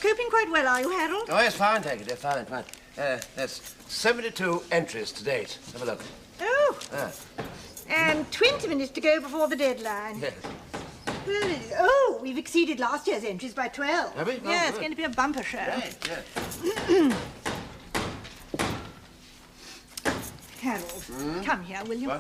coping quite well, are you, Harold? Oh, yes, fine, thank you, dear. Fine, fine. That's 72 entries to date. Have a look. Oh. And 20 minutes to go before the deadline. Yes. Oh, we've exceeded last year's entries by 12. Have we? Yeah, Oh, it's good. going to be a bumper show. Right, yeah. Harold, come here, will you?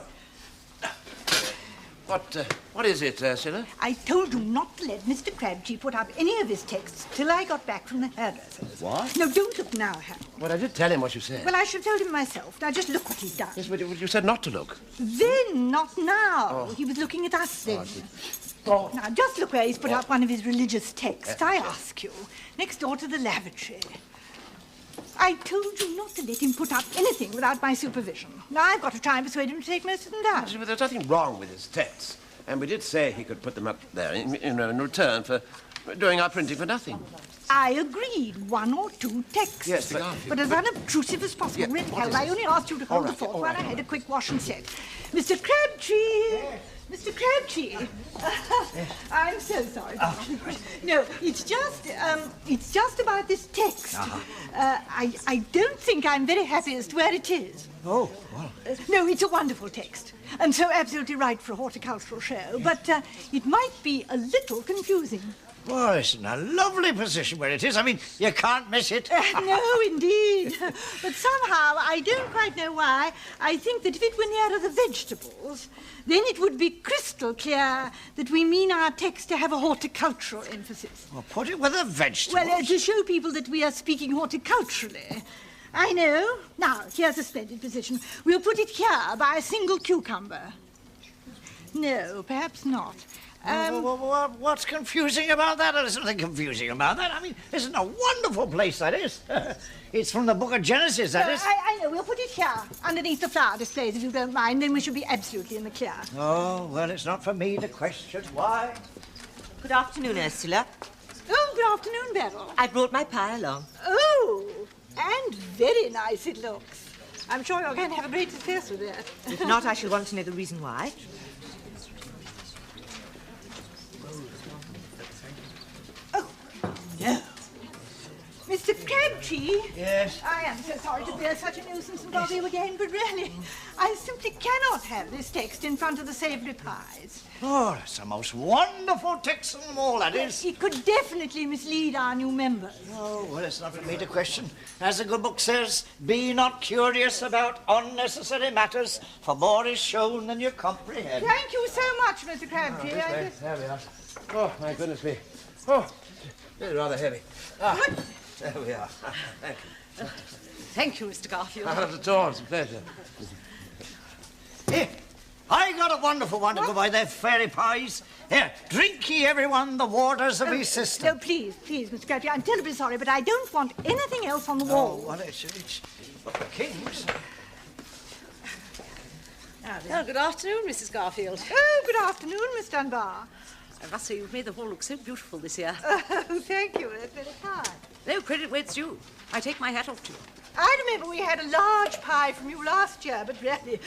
What is it, Ursula? I told you not to let Mr. Crabtree put up any of his texts till I got back from the hairdresser's. What? No, don't look now, Harold. Well, I did tell him what you said. Well, I should have told him myself. Now, just look what he's done. Yes, but you said not to look. Then, not now. He was looking at us then. Oh. Now, just look where he's put up one of his religious texts. I ask you, next door to the lavatory. I told you not to let him put up anything without my supervision. Now, I've got to try and persuade him to take most of them down. But there's nothing wrong with his texts. And we did say he could put them up there in return for doing our printing for nothing. I agreed, 1 or 2 texts. Yes, but as unobtrusive as possible. Yeah, Really, what Harold, is I it? only asked you to hold the fort while I had a quick wash and set. Mr. Crabtree! Mr. Crabtree! I'm so sorry. No, it's just about this text. I don't think I'm very happy as to where it is. Oh, well. No, it's a wonderful text, and so absolutely right for a horticultural show, but it might be a little confusing. Well, it's in a lovely position where it is. I mean, you can't miss it. No, indeed. But somehow, I don't quite know why, I think that if it were nearer the vegetables, then it would be crystal clear that we mean our text to have a horticultural emphasis. Well, put it with the vegetables. Well, to show people that we are speaking horticulturally. I know. Now, here's a splendid position. We'll put it here by a single cucumber. No, perhaps not. What's confusing about that? There's nothing confusing about that. I mean, isn't a wonderful place, that is. It's from the Book of Genesis, that is. I know. We'll put it here, underneath the flower displays, if you don't mind. Then we should be absolutely in the clear. Oh, well, it's not for me to question why. Good afternoon, Ursula. Oh, good afternoon, Beryl. I brought my pie along. Oh, and very nice it looks. I'm sure you're going to have a great success with that. If not, I shall want to know the reason why. No. Mr. Crabtree? Yes? I am so sorry to bear such a nuisance and bother you again, but really, I simply cannot have this text in front of the savoury pies. Oh, it's the most wonderful text of them all, that is. It could definitely mislead our new members. Oh, well, it's not for me to question. As the good book says, be not curious about unnecessary matters, for more is shown than you comprehend. Thank you so much, Mr. Crabtree. There we are. Oh, my goodness me. Oh, it's rather heavy. What? There we are. Thank you. Thank you, Mr. Garfield. Not at all. It's a pleasure. Here, I got a wonderful one to go by their fairy pies. Here, drink ye, everyone, the waters of his system. No, please, Mr. Crabtree. I'm terribly sorry, but I don't want anything else on the wall. Oh, well, it's the king's. Oh, good afternoon, Mrs. Garfield. Oh, good afternoon, Miss Dunbar. I must say, you've made the hall look so beautiful this year. Oh, thank you. That's very kind. No credit where it's due. I take my hat off to you. I remember we had a large pie from you last year, but really,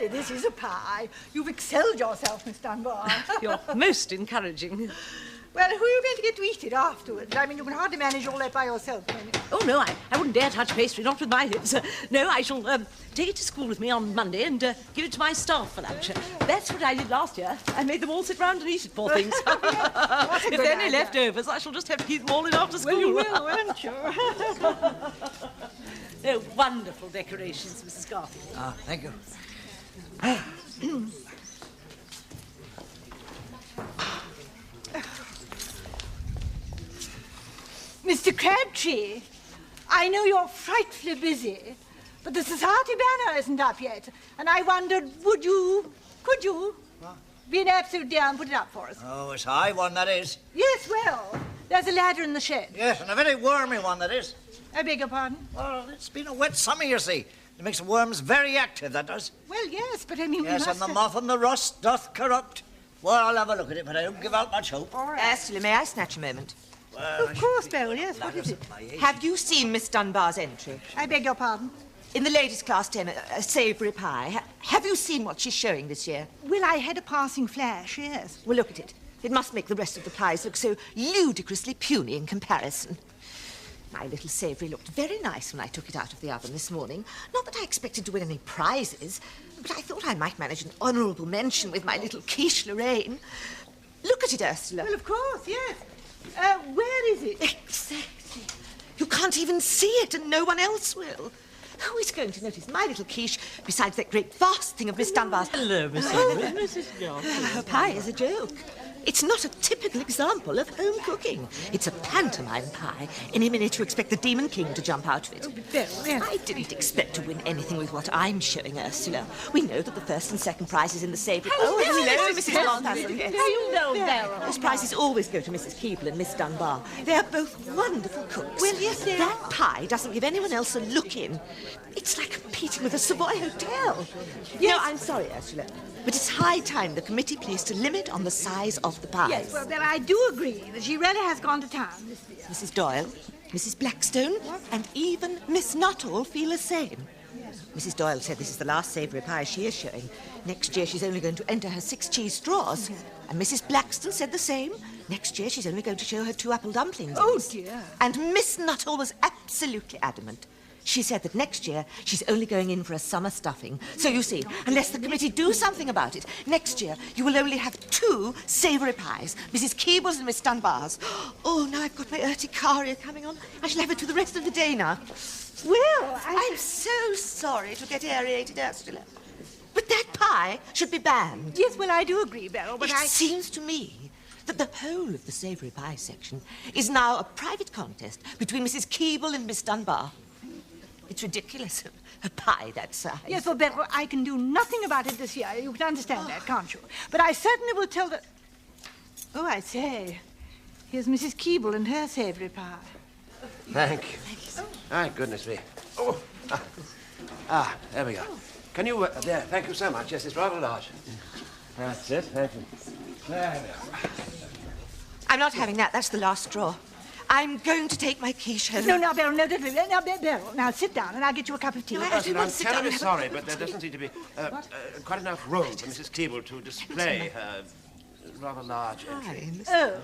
this is a pie. You've excelled yourself, Miss Dunbar. You're most encouraging. Well, who are you going to get to eat it afterwards? I mean, you can hardly manage all that by yourself, can you? Oh, no, I wouldn't dare touch pastry, not with my lips. No, I shall take it to school with me on Monday and give it to my staff for lunch. That's what I did last year. I made them all sit round and eat it, poor things. What a If good there are any idea. leftovers, I shall just have to keep them all in after school. Well, you will, won't you? No, wonderful decorations, Mrs. Garfield. Ah, thank you. Mr. Crabtree, I know you're frightfully busy, but the society banner isn't up yet, and I wondered, could you be an absolute dear and put it up for us? Oh, it's a high one, that is. Yes, well, there's a ladder in the shed. Yes, and a very wormy one, that is. I beg your pardon? Well, it's been a wet summer, you see. It makes the worms very active, that does. Well, yes, but I mean, Yes, we and must... the moth and the rust doth corrupt. Well, I'll have a look at it, but I don't give out much hope. All right. Ursula, may I snatch a moment? Well, Of course, Beryl, yes, what is it? Have you seen Miss Dunbar's entry? I beg your pardon? In the latest class term, a savoury pie. Have you seen what she's showing this year? Well, I had a passing flash, yes. Well, look at it. It must make the rest of the pies look so ludicrously puny in comparison. My little savoury looked very nice when I took it out of the oven this morning. Not that I expected to win any prizes, but I thought I might manage an honourable mention with my little quiche Lorraine. Look at it, Ursula. Well, of course, yes. Where is it? Exactly. You can't even see it, and no one else will. Who is going to notice my little quiche besides that great vast thing of Miss Dunbar's? Hello, Miss Edward. Mrs. Johnson. Her pie is a joke. It's not a typical example of home cooking. It's a pantomime pie. Any minute you expect the Demon King to jump out of it. I didn't expect to win anything with what I'm showing, Ursula. We know that the first and second prizes in the savoury... Oh, hello, Mrs. Longcastle. Yes. You know, Beryl. Those prizes always go to Mrs. Keeble and Miss Dunbar. They are both wonderful cooks. Well, yes, they That pie doesn't give anyone else a look in. It's like competing with a Savoy hotel. No, I'm sorry, Ursula, but it's high time the committee placed a limit on the size of the pies. Yes, well, then I do agree that she really has gone to town, Miss dear. Mrs. Doyle, Mrs. Blackstone, and even Miss Nuttall feel the same. Mrs. Doyle said this is the last savoury pie she is showing. Next year she's only going to enter her 6 cheese straws. And Mrs. Blackstone said the same. Next year she's only going to show her 2 apple dumplings. Oh, dear. And Miss Nuttall was absolutely adamant. She said that next year she's only going in for a summer stuffing. So you see, unless the committee do something about it, next year you will only have 2 savoury pies, Mrs. Keeble's and Miss Dunbar's. Oh, now I've got my urticaria coming on. I shall have it for the rest of the day now. Well, I'm so sorry to get aerated, Ursula. But that pie should be banned. Yes, well, I do agree, Beryl, but It seems to me that the whole of the savoury pie section is now a private contest between Mrs. Keeble and Miss Dunbar. It's ridiculous. A pie that size. Yes, well, Beryl, I can do nothing about it this year. You can understand that, can't you? But I certainly will tell the... Oh, I say. Here's Mrs. Keeble and her savoury pie. Thank you. My goodness me. Oh. There we go. Can you... there, thank you so much. Yes, it's rather large. That's it. Thank you. There we are. I'm not having that. That's the last straw. I'm going to take my quiche home. No, now, Beryl, no, now, Beryl, now sit down and I'll get you a cup of tea. No, I Yes, don't and want I'm to sit down. terribly sorry, but there doesn't seem to be quite enough room for Mrs. Keeble to display her rather large entry. Oh,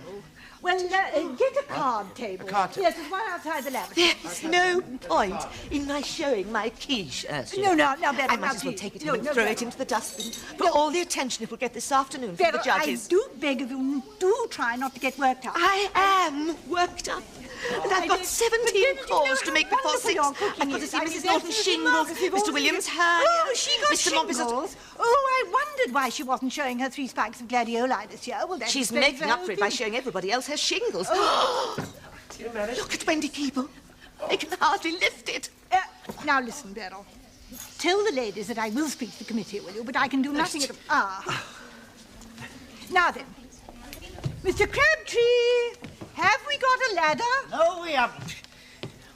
well, get a card table. A card table? Yes, there's one outside the lavatory. There's no point in my showing my quiche, Ursula. No, Beryl, I now, might as well please. take it No, home and no, throw Beryl. it into the dustbin for all the attention it will get this afternoon from Beryl, the judges. I do beg of you, do try not to get worked up. I am worked up. And I've got 17 calls to make before 6. I've got to see Mrs. Norton Shingles, Mr. Williams Hurd, Oh, she got Mr. Mompesson. shingles. Oh, I wondered why she wasn't showing her 3 spikes of gladioli this year. Well, that She's explains making the up whole for it by thing. showing everybody else her shingles. Look at Wendy Keeble. They can hardly lift it. Now listen, Beryl. Tell the ladies that I will speak to the committee, will you? But I can do nothing at all. Now then, Mr. Crabtree, have we got a ladder? No, we haven't.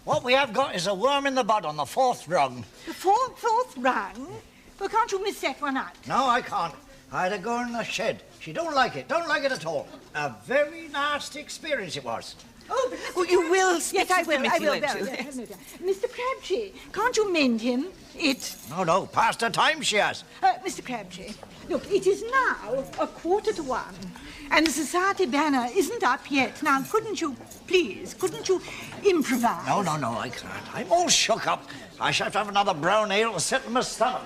What we have got is a worm in the bud on the 4th rung. The fourth rung? Well, can't you miss that one out? No, I can't. I had to go in the shed. She don't like it. Don't like it at all. A very nasty experience it was. Oh, but Mr. Oh, you will speak Yes, I to the will, committee, won't Beryl, you? yes, no doubt. Mr. Crabtree, can't you mend him? No, past her time she has. Mr. Crabtree, look, it is now 1:45, and the society banner isn't up yet. Now, couldn't you improvise? No, I can't. I'm all shook up. I shall have to have another brown ale to settle my stomach.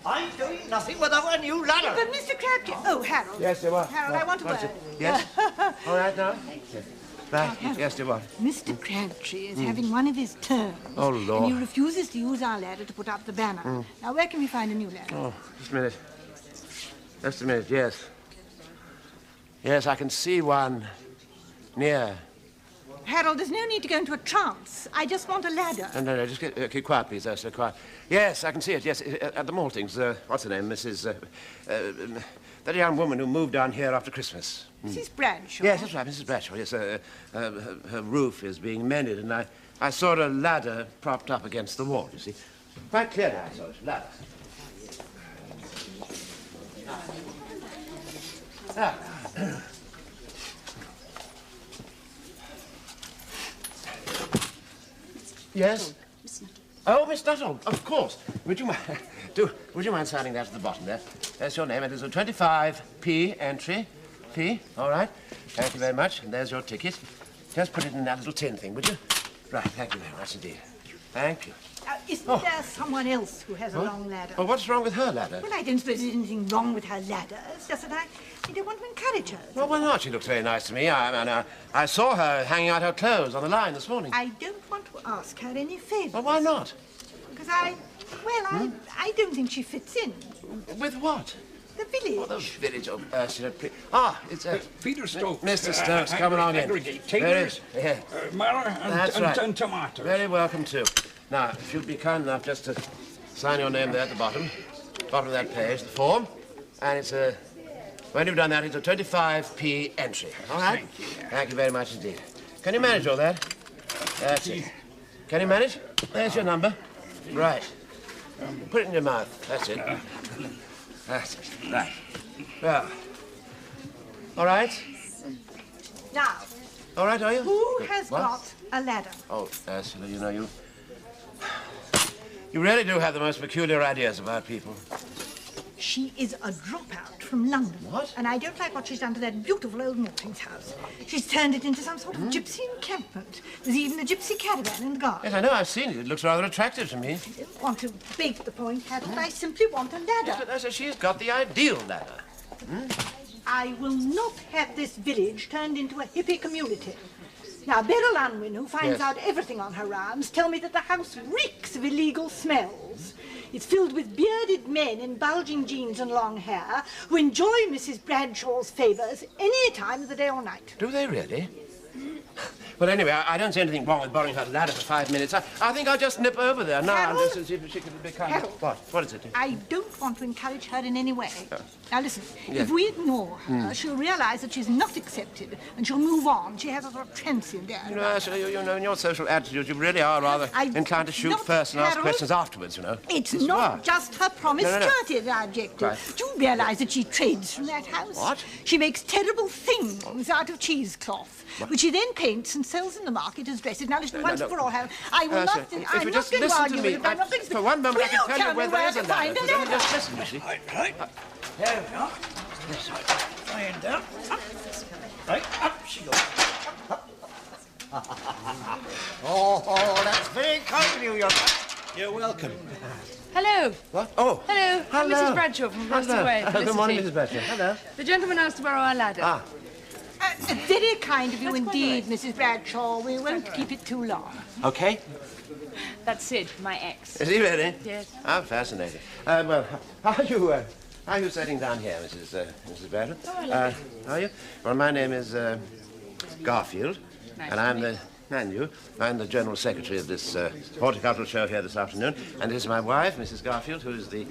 I'm doing nothing without a new ladder. But Mr. Crabtree... Oh, Harold. Yes, dear, what? Harold, I want a word. Yes? All right now? Yes. Right. Yes, dear, what? Mr. Crabtree is having one of his turns. Oh, Lord. And he refuses to use our ladder to put up the banner. Now, where can we find a new ladder? Oh, just a minute. Just a minute, yes. Yes, I can see one near. Harold, there's no need to go into a trance. I just want a ladder. No, just keep quiet, please, Ursula, quiet. Yes, I can see it, yes, at the Maltings. What's her name? Mrs. That young woman who moved down here after Christmas. Mrs. Bradshaw. Yes, that's right, Mrs. Bradshaw. Yes, her roof is being mended, and I saw a ladder propped up against the wall, you see. Quite clearly I saw it, ladder. Yes? Oh, Miss Nuttall, of course. Would you mind signing that at the bottom there? There's your name. It is a 25P entry. P, all right. Thank you very much. And there's your ticket. Just put it in that little tin thing, would you? Right, thank you very much indeed. Thank you. Isn't there someone else who has a long ladder? Well, what's wrong with her ladder? Well, I don't suppose there's anything wrong with her ladder. It's just that I don't want to encourage her. Well, why not? She looks very nice to me. I saw her hanging out her clothes on the line this morning. I don't want to ask her any favours. Well, why not? Because I don't think she fits in. With what? The village. Oh, the village of Ursula. It's Peter Stokes. Mr. Stokes, come along in. Aggregate Very- taters, yeah. marrow, That's right. and tomatoes. Very welcome, too. Now, if you'd be kind enough just to sign your name there at the bottom of that page, the form, and it's a... When you've done that, it's a 25p entry, all right? Thank you. Thank you very much indeed. Can you manage all that? That's it. Can you manage? There's your number. Right. Put it in your mouth. That's it. That's it. Right. Well. All right? Now, All right, are you? who Good. has What? got a ladder? Oh, Ursula, you know, you really do have the most peculiar ideas about people. She is a dropout from London. What? And I don't like what she's done to that beautiful old Mortings house. She's turned it into some sort of gypsy encampment. There's even a gypsy caravan in the garden. Yes, I know, I've seen it. It looks rather attractive to me. I don't want to bake the point, Harold. I simply want a ladder. But Ursula, she's got the ideal ladder. I will not have this village turned into a hippie community. Now, Beryl Unwin, who finds Yes. out everything on her rounds, tell me that the house reeks of illegal smells. It's filled with bearded men in bulging jeans and long hair who enjoy Mrs. Bradshaw's favours any time of the day or night. Do they really? Well, anyway, I don't see anything wrong with borrowing her ladder for 5 minutes. I think I'll just nip over there now and Harold? just see if she can be kind. Harold? What is it? I don't want to encourage her in any way. Now listen, Yeah. if we ignore her, she'll realise that she's not accepted and she'll move on. She has a sort of transient air. You know, Ursula, you know, in your social attitude, you really are rather I- inclined to shoot not first and ask Harold. questions afterwards, you know. It's Yes, you not are. just her promiscuity that I object to. Right. Do you realise that she trades from that house? What? She makes terrible things out of cheesecloth, which she then paints and sells in the market as dresses. Now listen, once no. for all, Helen, I will Ursula, not... if I'm you not just going to listen argue to me, with it. I'm not going to... for one moment I can Will tell you where there is a to ladder. find a Let me ladder? just listen, you see. Right. There we are. This way. Lying down. Up. Right, up she goes. Oh, that's very kind of you, young man. You're welcome. Hello. What? Oh. Hello. I'm Hello. Mrs. Bradshaw from Gloucester Hello. Way. Good morning, Felicity. Mrs. Bradshaw. Hello. The gentleman asked to borrow our ladder. Ah. Very kind of you That's quite indeed, all right. Mrs. Bradshaw. We won't keep it too long. Okay. That's Sid, my ex. Is he ready? Yes. I'm fascinated. Well, how are you sitting down here, Mrs. Bradshaw? Oh, I love How are you? Well, my name is Garfield, Nice and to I'm meet I'm the general secretary of this horticultural show here this afternoon, and this is my wife, Mrs. Garfield, who is the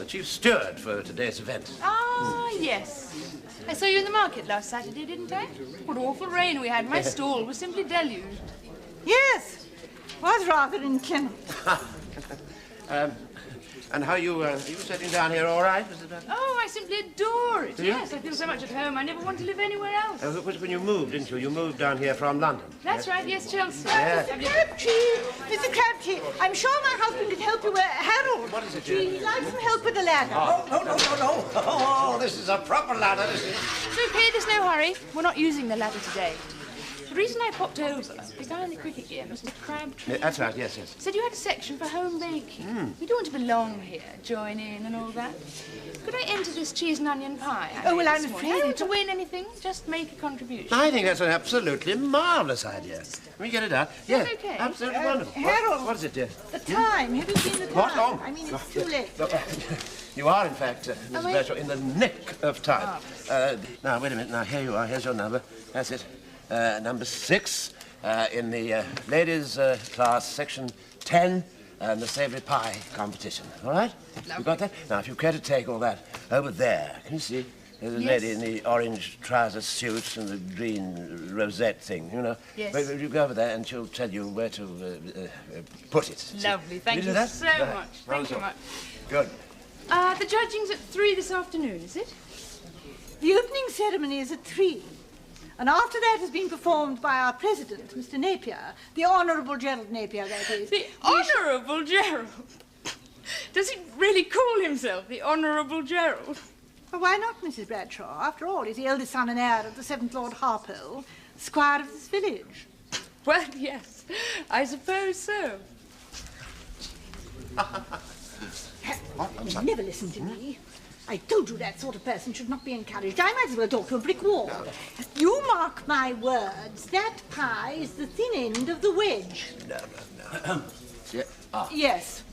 chief steward for today's event. Ah, yes. I saw you in the market last Saturday, didn't I? What awful rain we had. My stall was simply deluged. Yes, was rather inclement. And how are you sitting down here all right, Mrs. Bradshaw? Oh, I simply adore it. Do you? Yes, I feel so much at home. I never want to live anywhere else. It was when you moved, didn't you? You moved down here from London. That's right, yes, Chelsea. Yes. Crabtree! Mr. Crabtree, I'm sure my husband can help you. Harold! What is it, He'd like some help with the ladder. No. Oh, this is a proper ladder, this is. It's okay, there's no hurry. We're not using the ladder today. The reason I popped over, the guy in the cricket gear, Mr. Crabtree, That's right, yes. said you had a section for home baking. We don't want to belong here, join in and all that. Could I enter this cheese and onion pie? I Oh, well, made I'm this morning? afraid I don't it- want to win anything, just make a contribution. I think that's an absolutely marvellous idea. Let me get it out. Yes, okay? absolutely wonderful. Harold. What is it, dear? The time. Have you seen the time? What? Oh. I mean, it's too late. You are, in fact, Mrs. I? Bradshaw, in the nick of time. Now, wait a minute. Now, here you are. Here's your number. That's it. Number 6 in the ladies' class, section 10, the savoury pie competition. All right? You got that? Now, if you care to take all that over there, can you see? There's a Yes. lady in the orange trouser suit and the green rosette thing, you know. Yes. But you go over there and she'll tell you where to put it. Lovely, thank do you that? so Right. much. Thank Wonderful. you much. Good. The judging's at 3 this afternoon, is it? The opening ceremony is at 3. And after that has been performed by our president, Mr. Napier, the Honourable Gerald Napier, that is. The Honourable Gerald. Does he really call himself the Honourable Gerald? Well, why not, Mrs. Bradshaw? After all, he's the eldest son and heir of the 7th Lord Harpole, squire of this village. Well, yes, I suppose so. You never listen to me. I told you that sort of person should not be encouraged. I might as well talk to a brick wall. You mark my words, that pie is the thin end of the wedge. No. Yes.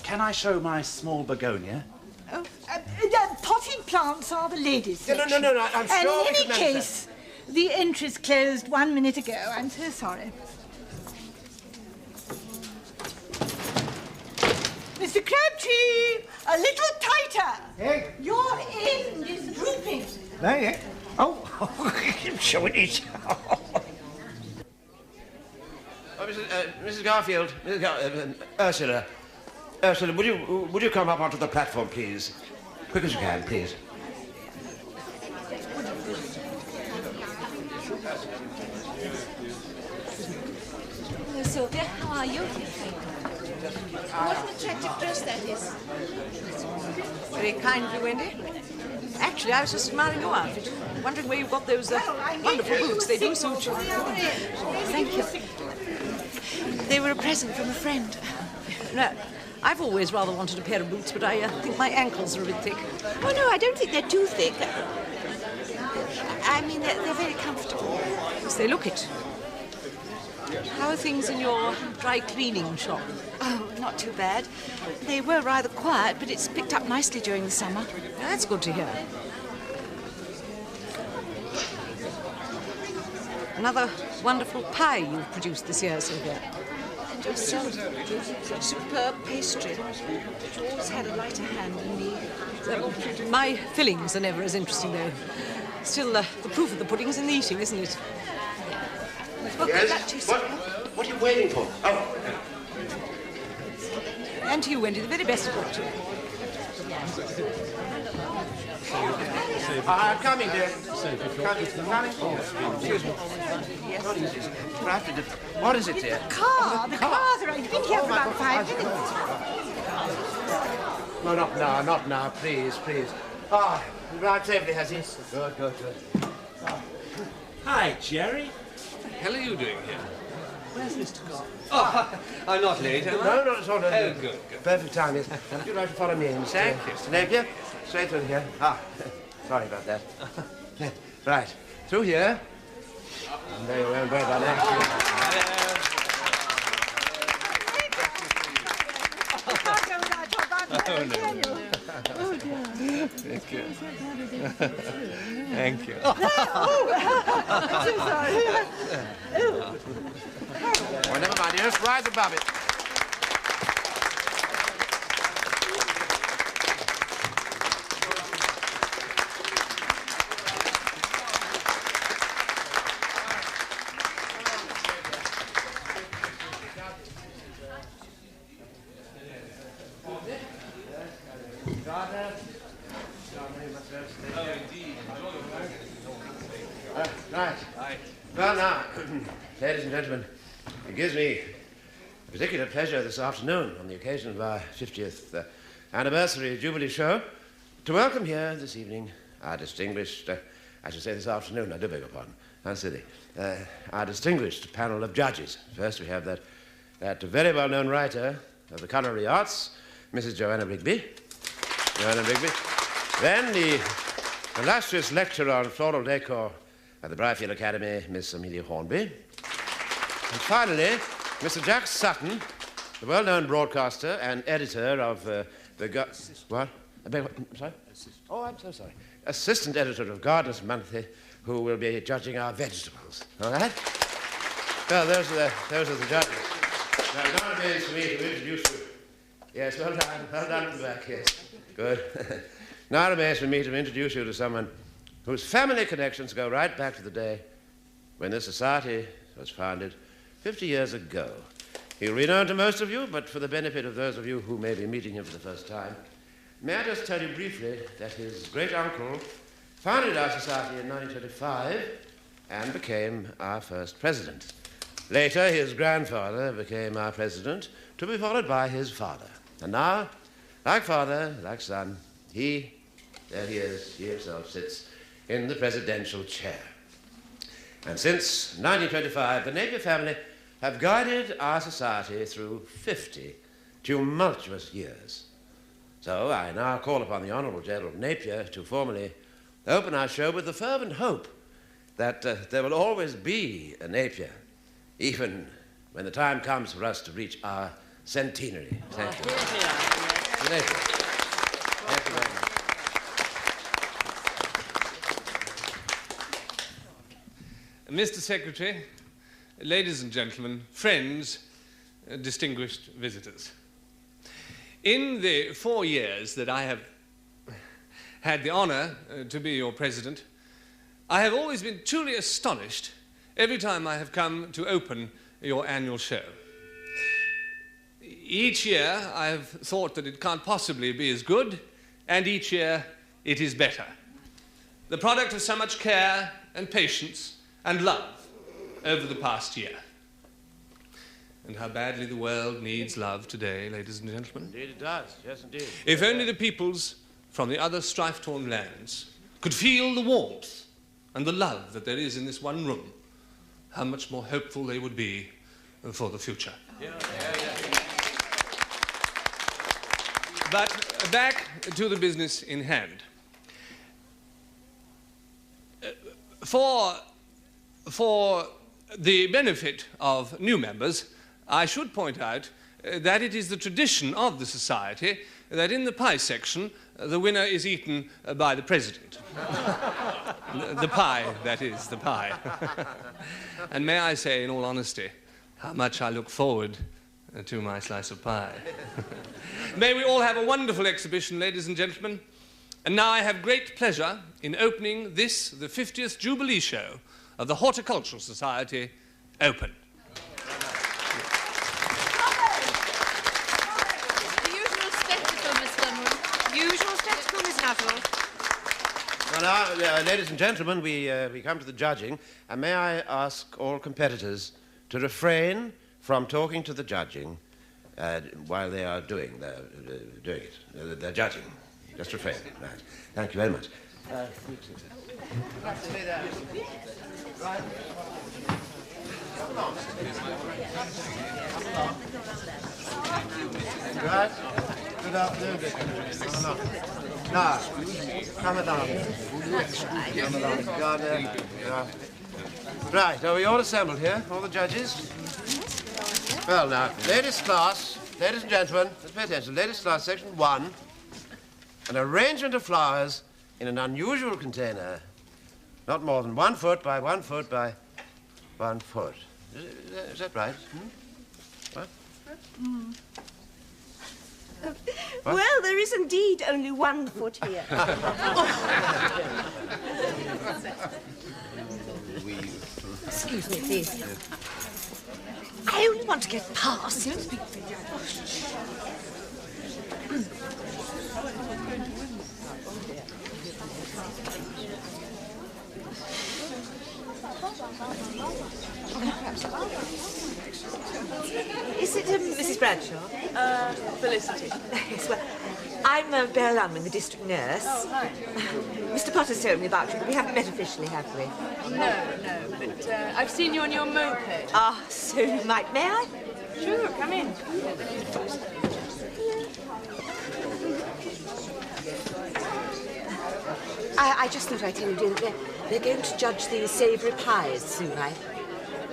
Can I show my small begonia? Oh, potted plants are the ladies' No, section. no, I'm And sure in we any can manage case, the entry's closed 1 minute ago. I'm so sorry. Mr. Crabtree, a little tighter. Hey. Your end is drooping. There. Oh, I'm showing it. Oh, Mrs. Garfield, Ursula, would you come up onto the platform, please? Quick as you can, please. Hello, Sylvia. How are you? What an attractive dress that is. Very kind of you, Wendy. Actually, I was just admiring your outfit, wondering where you got those wonderful boots. They do suit you. Thank you. They were a present from a friend. No, I've always rather wanted a pair of boots, but I think my ankles are a bit thick. Oh, no, I don't think they're too thick. I mean, they're very comfortable. Yes, they look it. How are things in your dry cleaning shop? Oh, not too bad. They were rather quiet, but it's picked up nicely during the summer. That's good to hear. Another wonderful pie you've produced this year, Sylvia. And yourself, superb pastry. You always had a lighter hand than me. My fillings are never as interesting, though. Still, the proof of the pudding's in the eating, isn't it? Well, good luck to you, Sylvia. What are you waiting for? Oh. And to you, Wendy, the very best of luck to you. Coming, dear. Coming. Oh, excuse me. What is it, dear? The cars are I've been here for about 5 minutes. No, not now, please. Ah, arrived safely, has he? Good. Hi, Jerry. What the hell are you doing here? Where's Mr. Goff? Oh, I'm not late, am I? No, not at all. Oh, good. Perfect time, yes. Would you like to follow me in, Thank you. Mr. Napier? Straight through here. Sorry about that. Right, through here. And there you are, very well. Thank you. Thank you. I'm so sorry. Oh, never mind, just rise above it. Right. Well, now, ladies and gentlemen, it gives me particular pleasure this afternoon, on the occasion of our 50th anniversary Jubilee show, to welcome here this evening our distinguished, I should say this afternoon, I do beg your pardon, I'm silly, our distinguished panel of judges. First we have that very well-known writer of the culinary arts, Mrs. Joanna Rigby. Then the illustrious lecturer on floral decor at the Briarfield Academy, Miss Amelia Hornby. And finally, Mr. Jack Sutton, the well-known broadcaster and editor of What? Sorry? Oh, I'm so sorry. Assistant editor of Gardeners Monthly, who will be judging our vegetables. All right? Well, those are the judges. Now, now it remains for me to introduce you. Yes, well done at the back, yes. Good. Now it remains for me to introduce you to someone whose family connections go right back to the day when this society was founded 50 years ago. He'll be known to most of you, but for the benefit of those of you who may be meeting him for the first time, may I just tell you briefly that his great-uncle founded our society in 1925 and became our first president. Later, his grandfather became our president, to be followed by his father. And now, like father, like son, there he is, he himself sits in the presidential chair. And since 1925, the Napier family have guided our society through 50 tumultuous years. So I now call upon the Honourable Gerald Napier to formally open our show with the fervent hope that there will always be a Napier, even when the time comes for us to reach our centenary. Thank you. Napier. Thank you very much. Mr. Secretary, ladies and gentlemen, friends, distinguished visitors. In the 4 years that I have had the honour to be your president, I have always been truly astonished every time I have come to open your annual show. Each year I have thought that it can't possibly be as good, and each year it is better. The product of so much care and patience and love over the past year. And how badly the world needs love today, ladies and gentlemen. Indeed it does, yes indeed. If only the peoples from the other strife-torn lands could feel the warmth and the love that there is in this one room, how much more hopeful they would be for the future. But back to the business in hand. For the benefit of new members, I should point out that it is the tradition of the society that in the pie section, the winner is eaten by the president. The pie, that is, the pie. And may I say, in all honesty, how much I look forward to my slice of pie. May we all have a wonderful exhibition, ladies and gentlemen. And now I have great pleasure in opening this, the 50th Jubilee show of the Horticultural Society, open. The usual spectacle, Miss Dunwood. Usual spectacle, Miss Nuttall. Well, now, ladies and gentlemen, we come to the judging, and may I ask all competitors to refrain from talking to the judging while they are doing it. They're judging. Just refrain. Right. Thank you very much. Right. Good afternoon. Now, come along. Come along. Go there. Right, are we all assembled here? All the judges? Well, now, ladies' class, ladies and gentlemen, let's pay attention. Ladies' class, section 1. An arrangement of flowers in an unusual container, not more than 1 foot by 1 foot by 1 foot. Is that right? What? What? Well, there is indeed only 1 foot here. Excuse me, please. I only want to get past. Is it Mrs. Bradshaw? Felicity. Yes, well, I'm Belle Lumley, the district nurse. Oh, hi. Mr. Potter's told me about you, but we haven't met officially, have we? No, but I've seen you on your moped. Ah, so you might. May I? Sure, come in. I just thought I'd tell you, dear, that they're going to judge the savoury pies soon.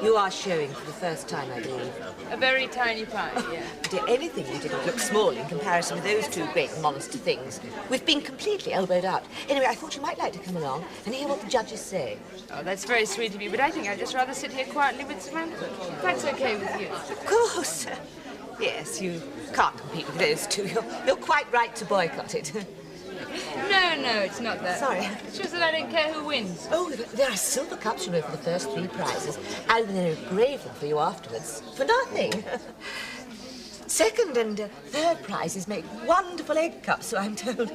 You are showing for the first time, I believe. A very tiny pie, yeah. Dear, anything you did would look small in comparison with those two great monster things. We've been completely elbowed out. Anyway, I thought you might like to come along and hear what the judges say. Oh, that's very sweet of you, but I think I'd just rather sit here quietly with Samantha. If that's okay with you. Of course. Yes, you can't compete with those two. You're quite right to boycott it. No, it's not that. Sorry. It's just that I don't care who wins. Oh, there are silver cups, you know, for the first 3 prizes, and then a grave one for you afterwards. For nothing. Second and third prizes make wonderful egg cups, so I'm told.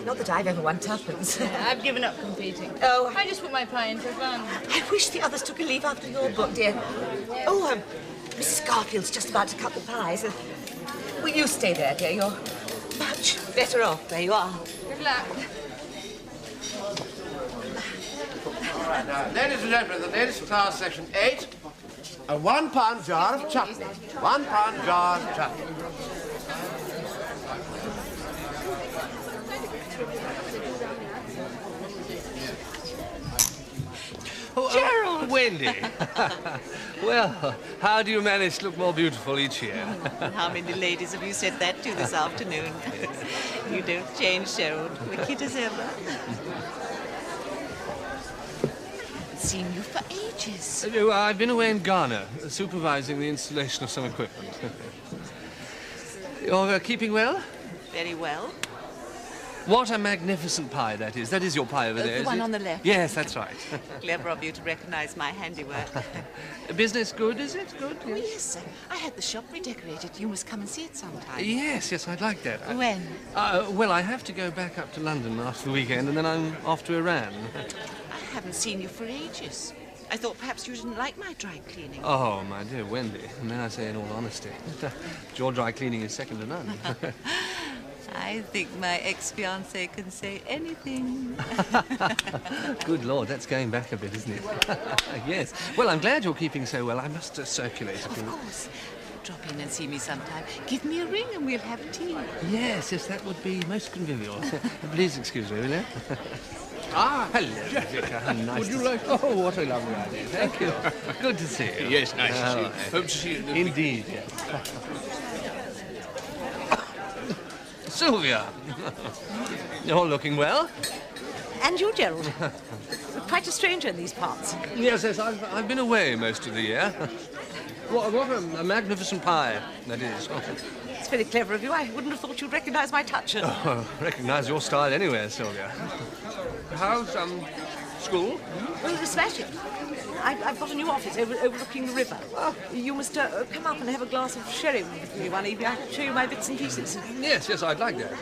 Not that I've ever won tuppence. I've given up competing. Oh, I just put my pie in for fun. I wish the others took a leaf after your book, dear. Oh, Mrs. Garfield's just about to cut the pies. Will you stay there, dear? You're much better off where you are. Good luck. All right, now, ladies and gentlemen, the latest class, section 8, a £1 jar of chutney. £1 jar of chutney. Gerald! Wendy. Well, how do you manage to look more beautiful each year? How many ladies have you said that to this afternoon? You don't change, Gerald. We're cute as ever. Seen you for ages. I've been away in Ghana, supervising the installation of some equipment. You're keeping well? Very well. What a magnificent pie that is. That is your pie over there, The one is it? on the left. Yes, that's right. Clever of you to recognize my handiwork. Business good, is it? Good? Oh, yes, sir. I had the shop redecorated. You must come and see it sometime. Yes, I'd like that. When? Well, I have to go back up to London after the weekend, and then I'm off to Iran. I haven't seen you for ages. I thought perhaps you didn't like my dry cleaning. Oh, my dear Wendy, may I say in all honesty, your dry cleaning is second to none. I think my ex-fiancé can say anything. Good Lord, that's going back a bit, isn't it? Yes. Well, I'm glad you're keeping so well. I must circulate a few. Of course. Drop in and see me sometime. Give me a ring and we'll have tea. Yes, that would be most convivial. Please excuse me, will you? Hello, Vicar. How nice. Would you to like see Oh, what a lovely idea. Thank you. Good to see you. Yes, nice to see you. right. Hope to see you. Indeed, yes. Sylvia, you're looking well. And you, Gerald. Quite a stranger in these parts. Yes, I've been away most of the year. What a magnificent pie that is. It's very clever of you. I wouldn't have thought you'd recognize my touch. Oh, recognise your style anywhere, Sylvia. How's, school? Well, smashing. I've got a new office overlooking the river. Oh, you must come up and have a glass of sherry with me one evening. I can show you my bits and pieces. Yes, I'd like that.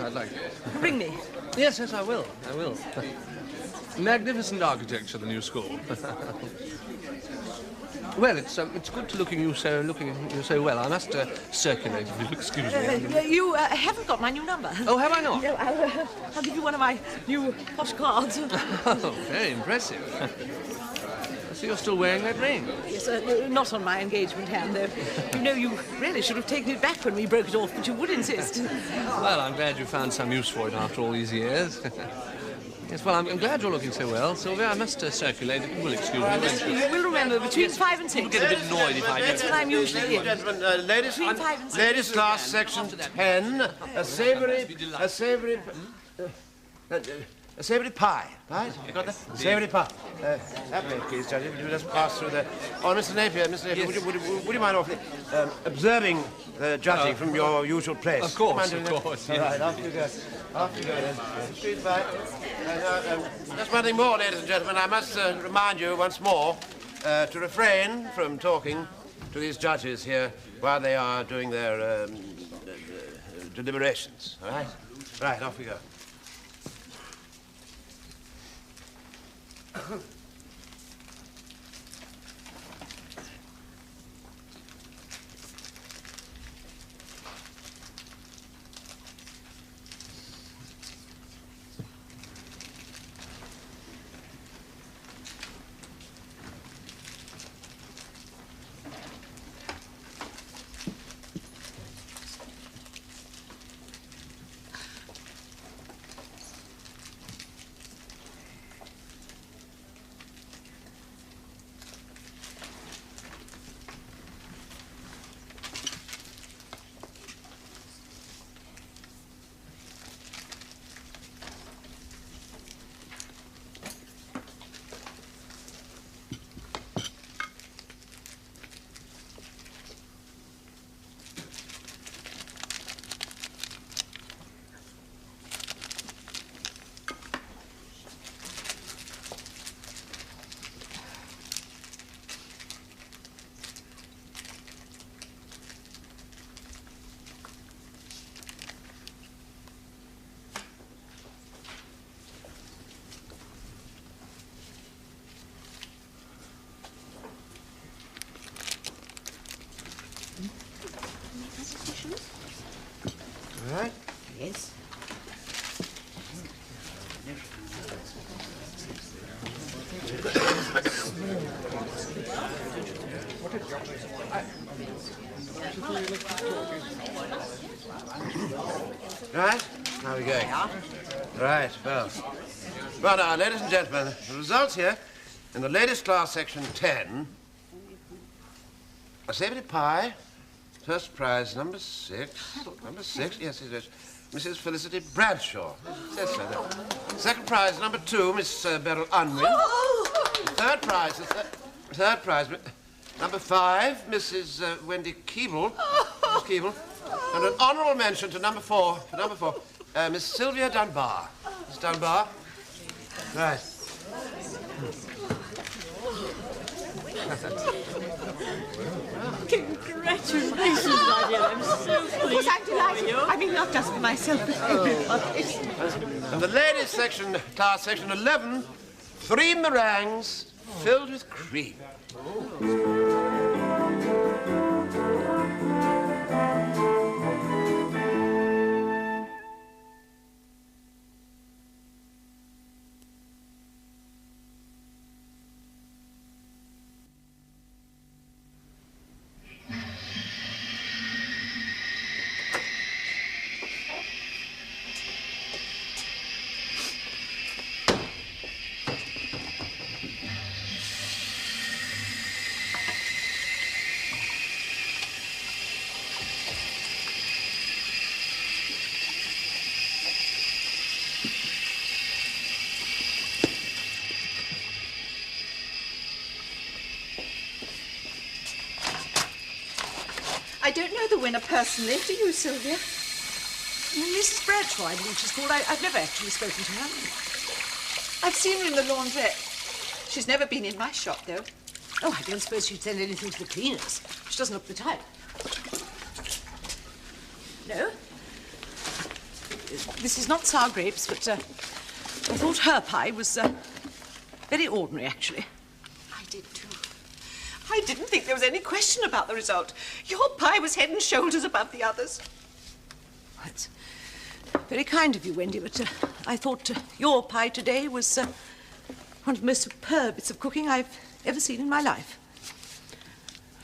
Ring me. Yes, I will. Magnificent architecture, the new school. Well, it's good to looking you so well. I must circulate, if you'll excuse me. You haven't got my new number. Oh, have I not? No, I'll give you one of my new posh cards. Oh, very impressive. So you're still wearing that ring? Yes, not on my engagement hand, though. You know, you really should have taken it back when we broke it off, but you would insist. Well, I'm glad you found some use for it after all these years. Yes, well, I'm glad you're looking so well, Sylvia. I must circulate. You will excuse me. You will remember, between 5 and 6. People get a bit annoyed if I That's when I'm usually in. Gentlemen, ladies, Between 5 and 6. ladies class, section 10, a savoury pie, right? You got that? Savoury pie. That way, please, Judge. If you just pass through there. Oh, Mr. Napier, yes. would you mind awfully observing the judging from your usual place? Of course. All right, off you go. Off you go then. Street by. Just one thing more, ladies and gentlemen. I must remind you once more to refrain from talking to these judges here while they are doing their deliberations. All right? Right, off we go. All right? Yes. Right, how are we going? Right, well. Well, now, ladies and gentlemen, the results here in the ladies' class, section 10. A savoury pie, first prize, number 6. Number 6, yes, it is. Mrs. Felicity Bradshaw. It says so there. Second prize, number 2, Miss Beryl Unwin. Third prize, number 5, Mrs. Wendy Keeble. Mrs. Keeble. And an honourable mention to number 4, Miss Sylvia Dunbar. Miss Dunbar. Right. Congratulations, my dear. I'm so pleased. Of course, I'm delighted. I mean, not just for myself, but everybody. And the ladies' section, class section 11, 3 meringues filled with cream. I don't know the winner personally, do you, Sylvia? Mrs. Bradshaw, I believe she's called. I've never actually spoken to her. I've seen her in the laundrette. She's never been in my shop, though. Oh, I don't suppose she'd send anything to the cleaners. She doesn't look the type. No? This is not sour grapes, but I thought her pie was very ordinary, actually. I did, too. I didn't think there was any question about the result. Your pie was head and shoulders above the others. That's very kind of you, Wendy, but I thought your pie today was one of the most superb bits of cooking I've ever seen in my life.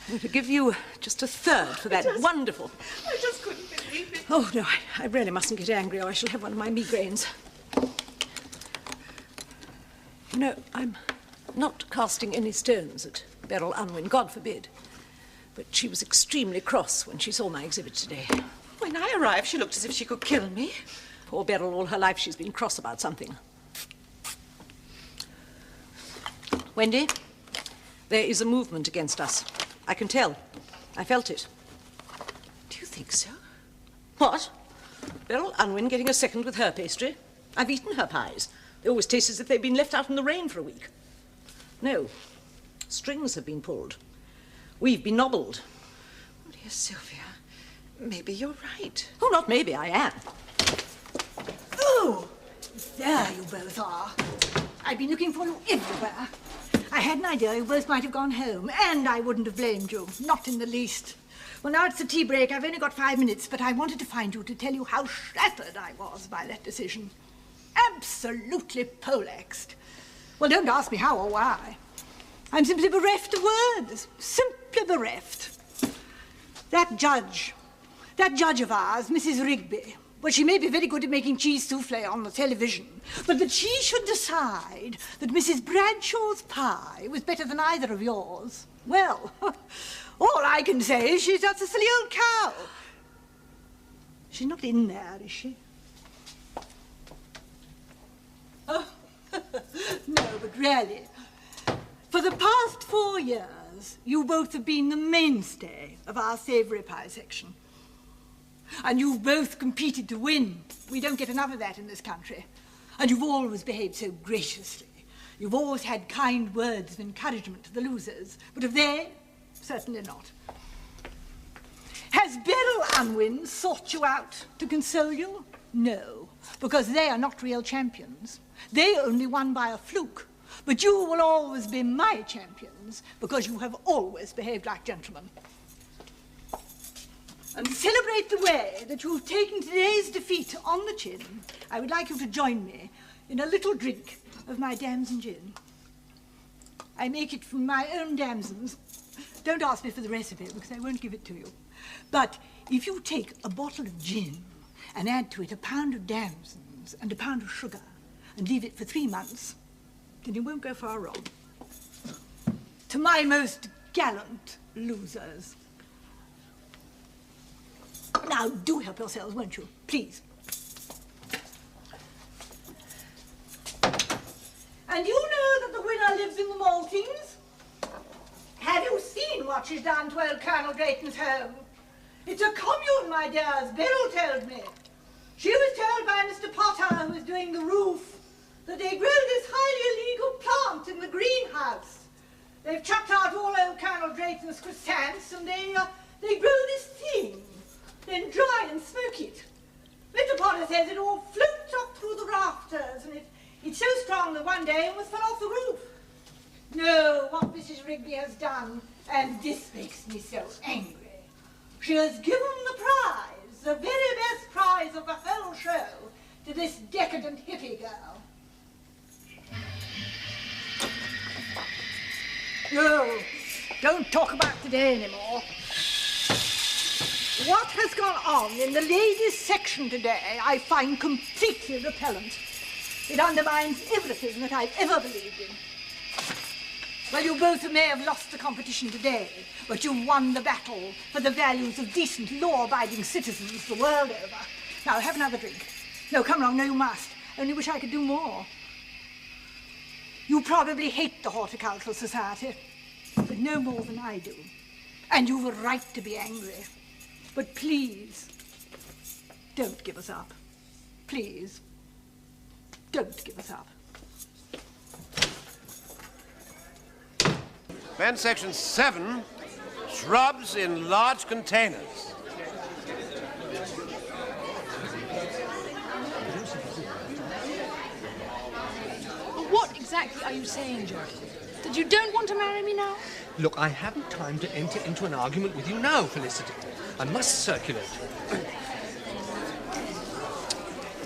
I'm going to give you just a third for that wonderful... I just couldn't believe it. Oh, no, I really mustn't get angry or I shall have one of my migraines. You know, I'm not casting any stones at Beryl Unwin, God forbid. But she was extremely cross when she saw my exhibit today. When I arrived, she looked as if she could kill me. Poor Beryl, all her life she's been cross about something. Wendy, there is a movement against us. I can tell. I felt it. Do you think so? What? Beryl Unwin getting a second with her pastry? I've eaten her pies. They always taste as if they'd been left out in the rain for a week. No. Strings have been pulled. We've been nobbled. Oh, dear Sylvia, maybe you're right. Oh, not maybe, I am. Oh, there you both are. I've been looking for you everywhere. I had an idea you both might have gone home, and I wouldn't have blamed you, not in the least. Well, now it's the tea break. I've only got 5 minutes, but I wanted to find you to tell you how shattered I was by that decision. Absolutely poleaxed. Well, don't ask me how or why. I'm simply bereft of words. Simply bereft. That judge of ours, Mrs. Rigby, well, she may be very good at making cheese soufflé on the television, but that she should decide that Mrs. Bradshaw's pie was better than either of yours, well, all I can say is she's just a silly old cow. She's not in there, is she? Oh, no, but really, for the past 4 years, you both have been the mainstay of our savoury pie section. And you've both competed to win. We don't get enough of that in this country. And you've always behaved so graciously. You've always had kind words of encouragement to the losers. But of they, certainly not. Has Beryl Unwin sought you out to console you? No, because they are not real champions. They only won by a fluke. But you will always be my champions, because you have always behaved like gentlemen. And to celebrate the way that you've taken today's defeat on the chin, I would like you to join me in a little drink of my damson gin. I make it from my own damsons. Don't ask me for the recipe, because I won't give it to you. But if you take a bottle of gin and add to it a pound of damsons and a pound of sugar and leave it for 3 months, then you won't go far wrong. To my most gallant losers. Now, do help yourselves, won't you? Please. And you know that the winner lives in the Maltings? Have you seen what she's done to old Colonel Drayton's home? It's a commune, my dears, Beryl told me. She was told by Mr. Potter, who was doing the roof, that they grow this highly illegal plant in the greenhouse. They've chucked out all old Colonel Drayton's chrysanthemums, and they grow this thing, then dry and smoke it. Mr. Potter says it all floats up through the rafters, and it's so strong that one day it almost fell off the roof. No, what Mrs. Rigby has done, and this makes me so angry. She has given the prize, the very best prize of the whole show, to this decadent hippie girl. No, don't talk about today anymore. What has gone on in the ladies' section today I find completely repellent. It undermines everything that I've ever believed in. Well, you both may have lost the competition today, but you've won the battle for the values of decent, law-abiding citizens the world over. Now, have another drink. No, come along, no, you must. Only wish I could do more. You probably hate the Horticultural Society, but no more than I do. And you've a right to be angry. But please, don't give us up. Please, don't give us up. Men's section 7, shrubs in large containers. What exactly are you saying, George? That you don't want to marry me now? Look, I haven't time to enter into an argument with you now, Felicity. I must circulate.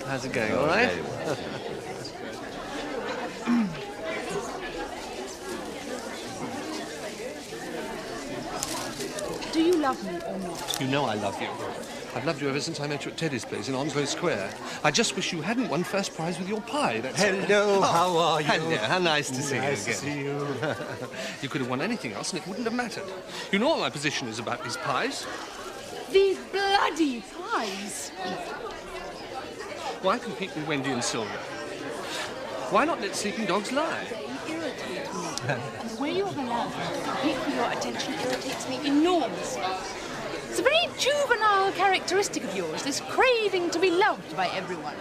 How's it going, all right? Do you love me or not? You know I love you. I've loved you ever since I met you at Teddy's place in Onslow Square. I just wish you hadn't won first prize with your pie. That's Hello, how are you? Hello, how nice to see you again. Nice to see you. You could have won anything else and it wouldn't have mattered. You know what my position is about these pies? These bloody pies. Why compete with Wendy and Sylvia? Why not let sleeping dogs lie? They irritate me. And the way you're allowed to compete for your attention irritates me enormously. It's a very juvenile characteristic of yours, this craving to be loved by everyone.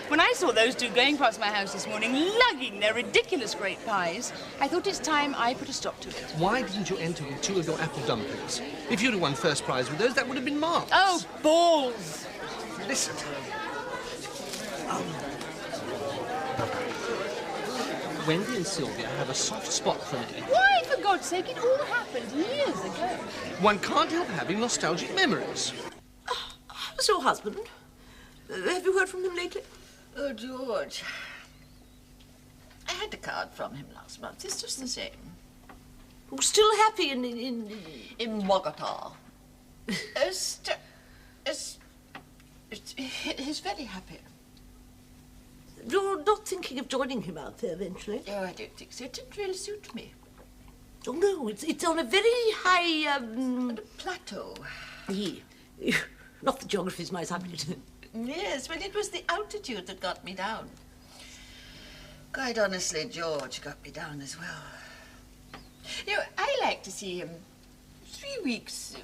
When I saw those two going past my house this morning, lugging their ridiculous great pies, I thought it's time I put a stop to it. Why didn't you enter with 2 of your apple dumplings? If you'd have won first prize with those, that would have been marvellous. Oh, balls! Listen. Wendy and Sylvia have a soft spot for me. Why, for God's sake, it all happened years ago. One can't help having nostalgic memories. How's your husband? Have you heard from him lately? Oh, George. I had a card from him last month. It's just the same. Oh, still happy in Bogota. He's very happy. You're not thinking of joining him out there eventually? Oh, I don't think so. It didn't really suit me. Oh, no, it's on a very high, plateau. Not the geography's my subject. Yes, but it was the altitude that got me down. Quite honestly, George got me down as well. You know, I like to see him 3 weeks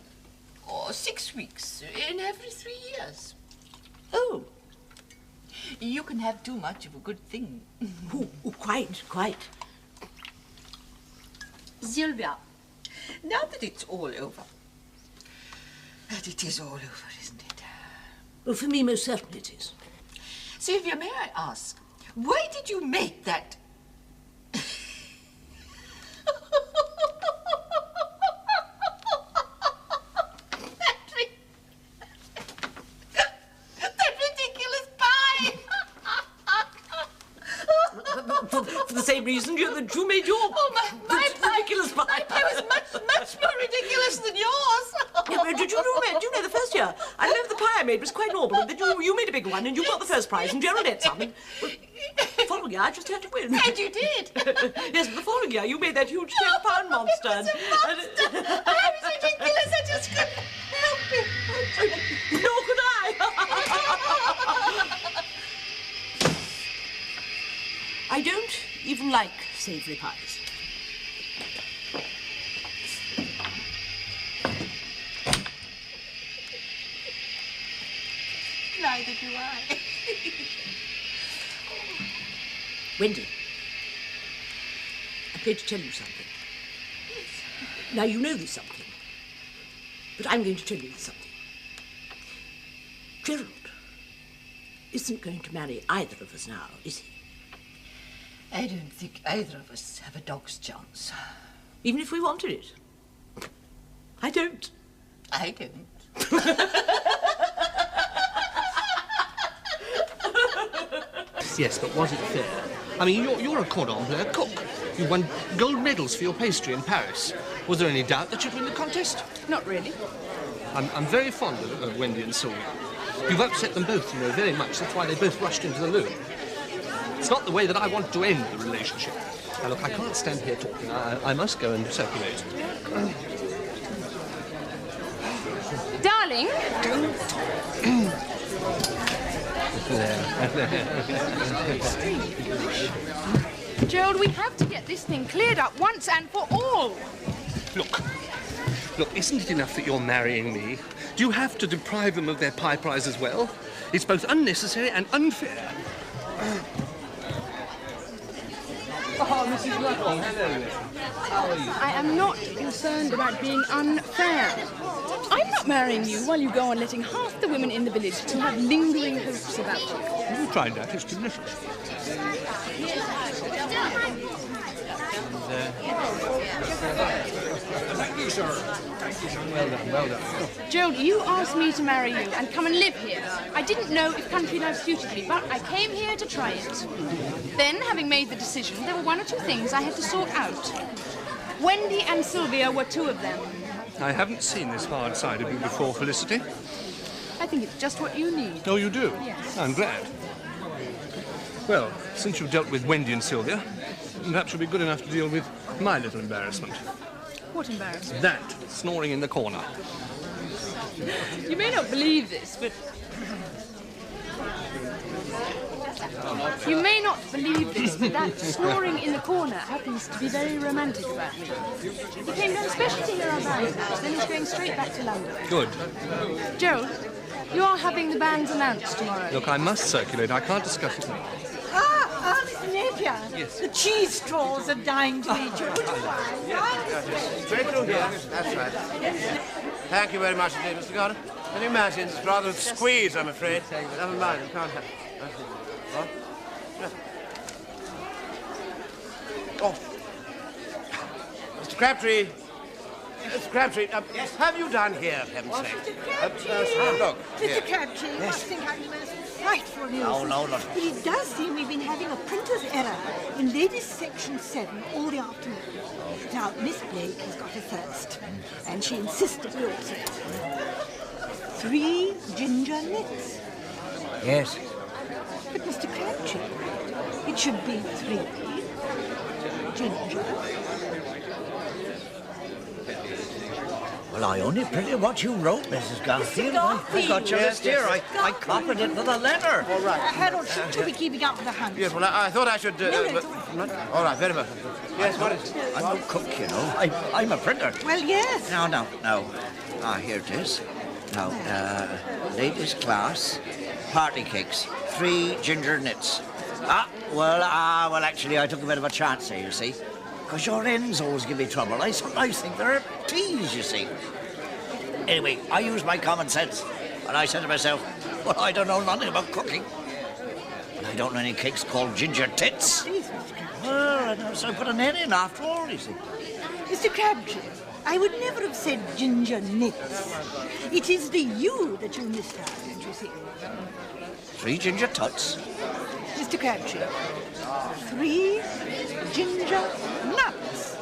or 6 weeks in every 3 years. Oh. You can have too much of a good thing. Oh, quite. Sylvia, now that it's all over, and it is all over, isn't it? Well, for me, most certainly it is. Sylvia, may I ask, why did you make that... that ridiculous pie? For the same reason that you made your... Oh, my ridiculous pie. My pie was much more ridiculous than yours. Yeah, do you know the first year? I remember the pie I made was quite normal, and then you made a big one, and you got the first prize, and Gerald ate some. And, well, the following year, I just had to win. And you did. Yes, but the following year, you made that huge 10-pound monster. I was ridiculous. I just couldn't help it. Nor could I. I don't even like savoury pies. Neither do I. Wendy, I'm going to tell you something. Now, you know there's something, but I'm going to tell you there's something. Gerald isn't going to marry either of us now, is he? I don't think either of us have a dog's chance. Even if we wanted it? I don't. I don't. Yes, but was it fair? I mean, you're a cordon bleu cook. You won gold medals for your pastry in Paris. Was there any doubt that you'd win the contest? Not really. I'm very fond of Wendy and Sylvia. You've upset them both, you know, very much. That's why they both rushed into the loo. It's not the way that I want to end the relationship. Now, look, I can't stand here talking. I must go and circulate. Darling? Gerald, we have to get this thing cleared up once and for all. Look, isn't it enough that you're marrying me? Do you have to deprive them of their pie prize as well? It's both unnecessary and unfair. Oh, Mrs. Ruddle. Hello. How are you? I am not concerned about being unfair. I'm not marrying you while you go on letting half the women in the village still have lingering hopes about you. Have you tried that? It's delicious. Thank you, sir. Thank you, sir. Well done, well done. Gerald, you asked me to marry you and come and live here. I didn't know if country life suited me, but I came here to try it. Then, having made the decision, there were one or two things I had to sort out. Wendy and Sylvia were two of them. I haven't seen this hard side of you before, Felicity. I think it's just what you need. Oh, you do? Yes. I'm glad. Well, since you've dealt with Wendy and Sylvia, perhaps you'll be good enough to deal with my little embarrassment. What embarrassment? That, snoring in the corner. You may not believe this, but... You may not believe this, but that snoring in the corner happens to be very romantic about me. He came down especially to hear our band's house, then he's going straight back to London. Good. Gerald, you are having the bands announced tomorrow. Look, I must circulate. I can't discuss it now. Mr. Napier. Yes. The cheese straws are dying to meet you. Straight through here. That's right. Thank you very much indeed, Mr. Gordon. Can you imagine? It's rather a squeeze, I'm afraid. Never mind, we can't have it. What? Oh. Mr. Crabtree. Mr. Crabtree, have you done here, for heaven's sake? Look, here. Mr. Crabtree, you must think I'm the most frightful news. No. But it does seem we've been having a printer's error in Ladies Section 7 all the afternoon. Now, Miss Blake has got a thirst, and she insisted we all say it. 3 ginger nits. Yes. But, Mr. Crabtree, it should be 3 ginger. Well, I only printed what you wrote, Mrs. Garfield. I got your list here. I copied it to the letter. All right. Harold, shouldn't you be keeping up with the hunt? Yes, well, I thought I should... all right, very well. Yes, what is it? I'm no cook, you know. I'm a printer. Well, yes. No. Here it is. Now, ladies' class, party cakes, 3 ginger nits. Well, actually, I took a bit of a chance here, you see. Because your ends always give me trouble. I sometimes think they're a tease, you see. Anyway, I used my common sense. And I said to myself, well, I don't know nothing about cooking. And I don't know any cakes called ginger tits. Well, so I put an N in after all, you see. Mr. Crabtree, I would never have said ginger nits. It is the U that you missed out, don't you see? 3 ginger tuts. Mr. Crabtree, 3 ginger nuts.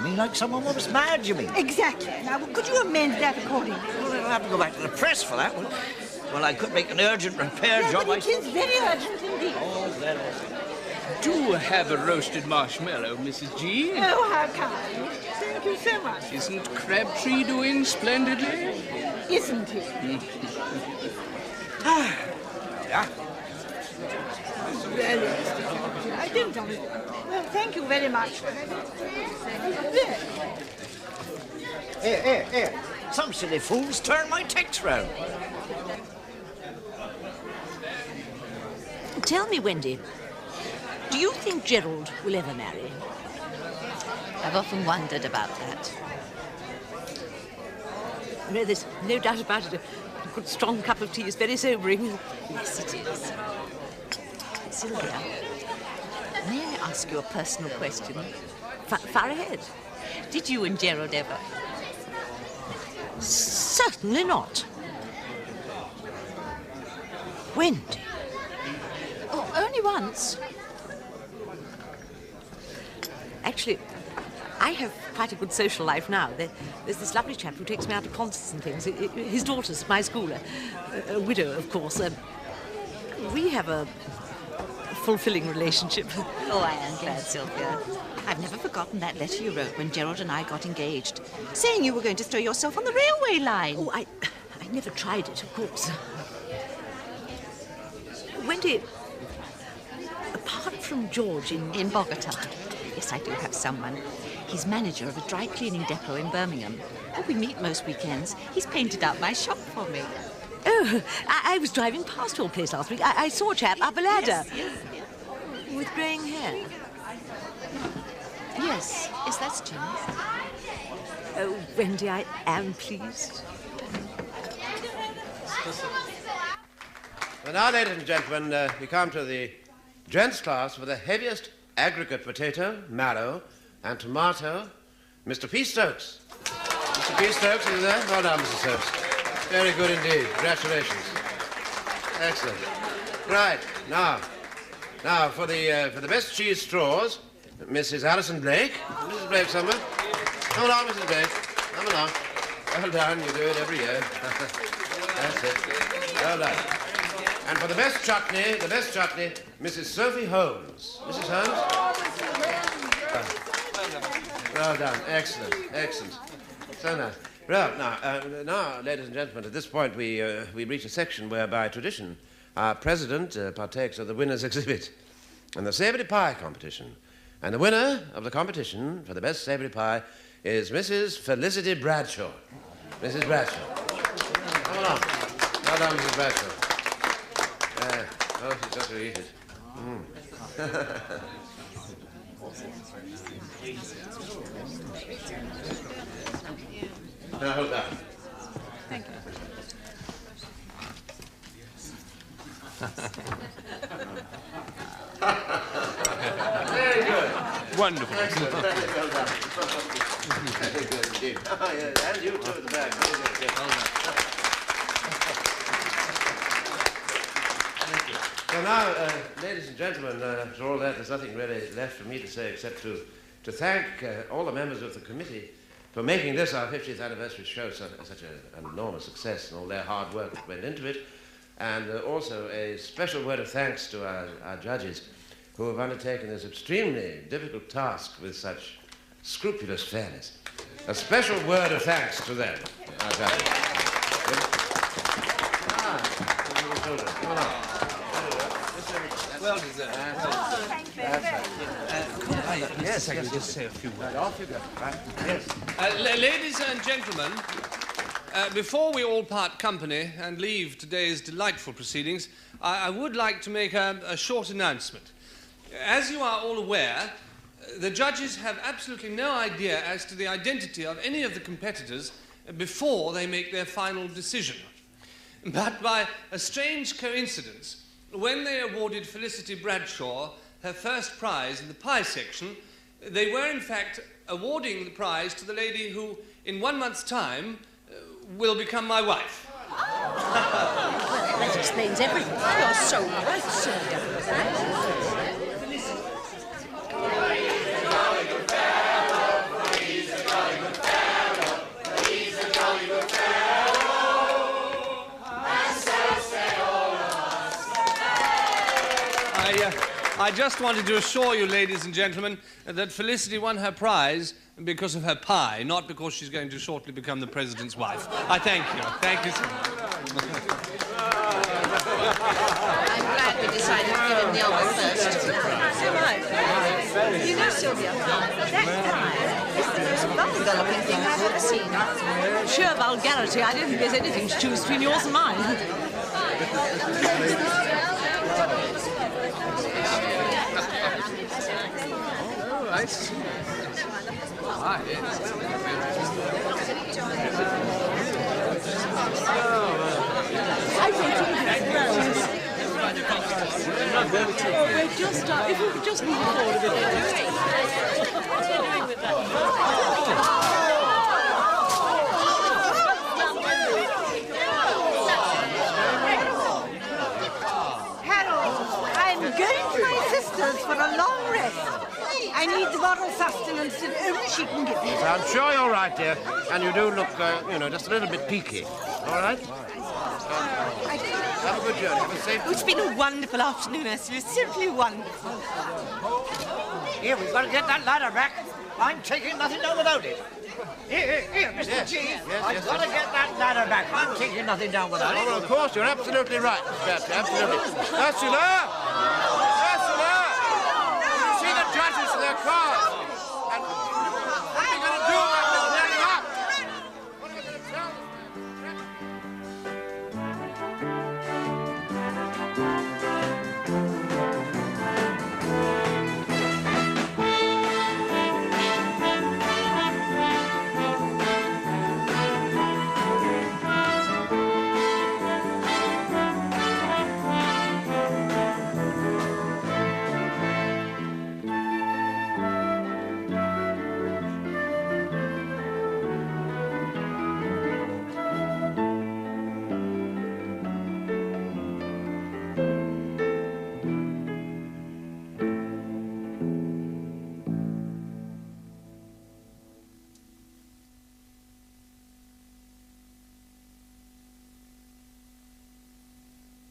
me like someone was mad, you mean? Exactly. Now, could you amend that accordingly? Well, I'll have to go back to the press for that one. Well, I could make an urgent repair job. But it is very urgent indeed. Oh, then. Do have a roasted marshmallow, Mrs. G. Oh, how kind. Thank you so much. Isn't Crabtree doing splendidly? Isn't he? Yeah. Really? I didn't understand. Well, thank you very much. Here. Some silly fools turn my text round. Tell me, Wendy, do you think Gerald will ever marry? I've often wondered about that. No, there's no doubt about it. A good strong cup of tea is very sobering. Yes, it is. Sylvia, may I ask you a personal question? Far ahead. Did you and Gerald ever? Certainly not. Wendy. Oh, only once. Actually, I have quite a good social life now. There's this lovely chap who takes me out to concerts and things. His daughter's my school, a widow, of course. We have a fulfilling relationship. Oh, I am glad, Sylvia. I've never forgotten that letter you wrote when Gerald and I got engaged, saying you were going to throw yourself on the railway line. Oh, I never tried it, of course. Wendy, apart from George in Bogota, yes, I do have someone. He's manager of a dry cleaning depot in Birmingham. Oh, we meet most weekends. He's painted out my shop for me. Oh, I was driving past your place last week. I saw a chap up a ladder. Yes. With greying hair. Yes, that's Jim. Oh, Wendy, I am pleased. Well, now, ladies and gentlemen, we come to the gents class for the heaviest aggregate potato, marrow, and tomato, Mr. P. Stokes. Mr. P. Stokes, are you there? Well done, Mr. Stokes. Very good indeed. Congratulations. Excellent. Right, now for the best cheese straws, Mrs. Alison Blake. Mrs. Blake somewhere. Come along, Mrs. Blake. Come along. Well done, you do it every year. That's it. Well done. And for the best chutney, Mrs. Sophie Holmes. Mrs. Holmes? Well done. Excellent. So nice. Well, now, ladies and gentlemen, at this point we reach a section where, by tradition, our president partakes of the winner's exhibit and the savoury pie competition. And the winner of the competition for the best savoury pie is Mrs. Felicity Bradshaw. Mrs. Bradshaw. Come along. Well done, Mrs. Bradshaw. Oh, she's got to eat it. Now, hold on. Thank you. Very good. Wonderful. Excellent. Very well done. Very good indeed. Oh, yeah. And you too at the back. Very good. Yes. Well done. Thank you. So now, ladies and gentlemen, after all that, there's nothing really left for me to say except to thank all the members of the committee for making this our 50th anniversary show such an enormous success and all their hard work that went into it. And also a special word of thanks to our judges who have undertaken this extremely difficult task with such scrupulous fairness. A special word of thanks to them, our judges. Children, come along. Well deserved. Thank you very much. Yes, I can just say a few words. Right, off you go. Right. Yes. Ladies and gentlemen, before we all part company and leave today's delightful proceedings, I would like to make a short announcement. As you are all aware, the judges have absolutely no idea as to the identity of any of the competitors before they make their final decision. But by a strange coincidence, when they awarded Felicity Bradshaw her first prize in the pie section, they were in fact awarding the prize to the lady who, in 1 month's time, will become my wife. Well, that explains everything. You're so right, sir. I just wanted to assure you, ladies and gentlemen, that Felicity won her prize because of her pie, not because she's going to shortly become the president's wife. I thank you. Thank you so much. I'm glad we decided to give him the elbow first. So am I. You know, Sylvia, that guy is the most vulgar-looking thing I've ever seen. Sheer vulgarity. I don't think there's anything to choose between yours and mine. Oh, I see. Ah, yes. We're just, if we could just move forward a bit. Harold, I'm going to my sister's for a long rest. I need the moral sustenance that only she can give me. Yes, I'm sure you're right, dear. And you do look, just a little bit peaky. All right? Have a good journey. Have a safe... It's been a wonderful afternoon, Ursula. Simply wonderful. Here, we've got to get that ladder back. I'm taking nothing down without it. Here, Mr. Yes, G. yes, I've got to get that ladder back. I'm taking nothing down without it. Oh, well, of course, you're absolutely right, Miss Betsy, absolutely. Ursula! Ursula! You see the judges in their cars.